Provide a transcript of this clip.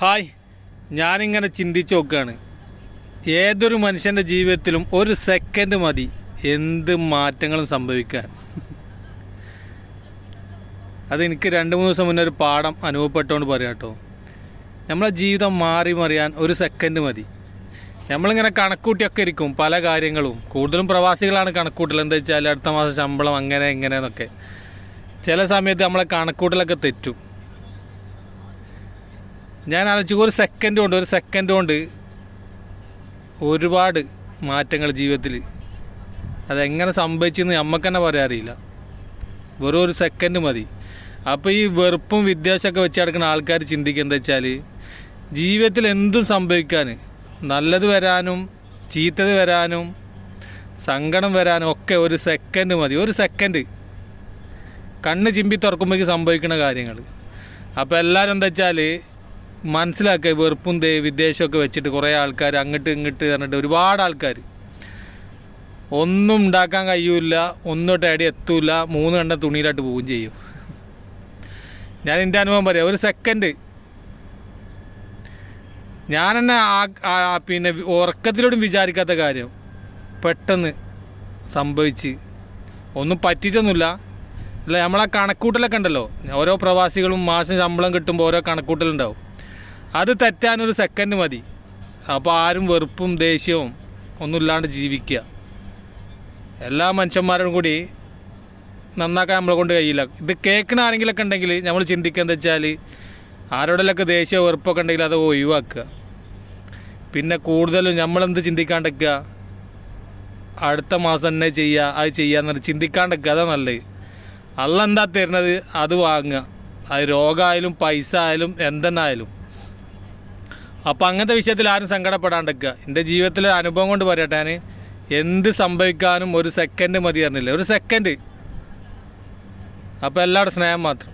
Hi, ഞാനിങ്ങനെ ചിന്തിച്ച് നോക്കുകയാണ്. ഏതൊരു മനുഷ്യൻ്റെ ജീവിതത്തിലും ഒരു സെക്കൻഡ് മതി എന്ത് മാറ്റങ്ങളും സംഭവിക്കാൻ. അതെനിക്ക് 2-3 ദിവസം മുന്നേ ഒരു പാഠം അനുഭവപ്പെട്ടുകൊണ്ട് പറയാം കേട്ടോ. നമ്മളെ ജീവിതം മാറി മറിയാൻ ഒരു സെക്കൻഡ് മതി. നമ്മളിങ്ങനെ കണക്കൂട്ടിയൊക്കെ ഇരിക്കും പല കാര്യങ്ങളും. കൂടുതലും പ്രവാസികളാണ് കണക്കൂട്ടൽ. എന്താ വെച്ചാൽ അടുത്ത മാസം ശമ്പളം അങ്ങനെ ഇങ്ങനെയെന്നൊക്കെ. ചില സമയത്ത് നമ്മളെ കണക്കൂട്ടലൊക്കെ തെറ്റും. ഞാൻ ആലോചിച്ചു, ഒരു സെക്കൻഡ് കൊണ്ട് ഒരുപാട് മാറ്റങ്ങൾ ജീവിതത്തിൽ. അതെങ്ങനെ സംഭവിച്ചെന്ന് നമുക്ക് തന്നെ പറയാൻ അറിയില്ല. വെറും ഒരു സെക്കൻഡ് മതി. അപ്പോൾ ഈ വെറുപ്പും വിദ്വേഷമൊക്കെ വെച്ച് കിടക്കുന്ന ആൾക്കാർ ചിന്തിക്കുക എന്താ വെച്ചാൽ, ജീവിതത്തിൽ എന്തും സംഭവിക്കാൻ, നല്ലത് വരാനും ചീത്തത് വരാനും സങ്കടം വരാനും ഒക്കെ ഒരു സെക്കൻഡ് മതി. ഒരു സെക്കൻഡ് കണ്ണ് ചിമ്പി തുറക്കുമ്പോഴേക്ക് സംഭവിക്കുന്ന കാര്യങ്ങൾ. അപ്പോൾ എല്ലാവരും എന്താ വെച്ചാൽ മനസ്സിലാക്കുക, വെറുപ്പും വിദ്വേഷമൊക്കെ വെച്ചിട്ട് കുറേ ആൾക്കാർ അങ്ങോട്ട് ഇങ്ങോട്ട് പറഞ്ഞിട്ട് ഒരുപാട് ആൾക്കാർ ഒന്നും ഉണ്ടാക്കാൻ കഴിയൂല, ഒന്നോട്ട് അടി എത്തൂല, 3 കണ്ട തുണിയിലായിട്ട് പോവുകയും ചെയ്യും. ഞാൻ എൻ്റെ അനുഭവം പറയാം. ഒരു സെക്കൻഡ് ഞാൻ തന്നെ പിന്നെ ഉറക്കത്തിലോടും വിചാരിക്കാത്ത കാര്യം പെട്ടെന്ന് സംഭവിച്ച്. ഒന്നും പറ്റിയിട്ടൊന്നുമില്ല. അല്ല, നമ്മളാ കണക്കൂട്ടലൊക്കെ ഉണ്ടല്ലോ, ഓരോ പ്രവാസികളും മാസം ശമ്പളം കിട്ടുമ്പോൾ ഓരോ കണക്കൂട്ടലുണ്ടാവും. അത് തെറ്റാനൊരു സെക്കൻഡ് മതി. അപ്പോൾ ആരും വെറുപ്പും ദേഷ്യവും ഒന്നുമില്ലാണ്ട് ജീവിക്കുക. എല്ലാ മനുഷ്യന്മാരും കൂടി നന്നാക്കാൻ നമ്മളെ കൊണ്ട് കഴിയില്ല. ഇത് കേൾക്കണ ആരെങ്കിലൊക്കെ ഉണ്ടെങ്കിൽ നമ്മൾ ചിന്തിക്കുക എന്താ വെച്ചാൽ, ആരോടെങ്കിലൊക്കെ ദേഷ്യമോ വെറുപ്പൊക്കെ ഉണ്ടെങ്കിൽ അത് ഒഴിവാക്കുക. പിന്നെ കൂടുതലും നമ്മളെന്ത് ചിന്തിക്കാണ്ടിരിക്കുക, അടുത്ത മാസം തന്നെ ചെയ്യുക, അത് ചെയ്യാന്ന് ചിന്തിക്കാണ്ടിരിക്കുക. അതാണ് നല്ലത്. അള്ള എന്താ തരുന്നത് അത് വാങ്ങുക. അത് രോഗമായാലും പൈസ ആയാലും എന്തെന്നായാലും. അപ്പം അങ്ങനത്തെ വിഷയത്തിൽ ആരും സങ്കടപ്പെടാണ്ടിരിക്കുക. എൻ്റെ ജീവിതത്തിലെ അനുഭവം കൊണ്ട് പറയട്ടെ, ഞാൻ എന്ത് സംഭവിക്കാനും ഒരു സെക്കൻഡ് മതി പറഞ്ഞില്ലേ, ഒരു സെക്കൻഡ്. അപ്പോൾ എല്ലാവരുടെ സ്നേഹം മാത്രം.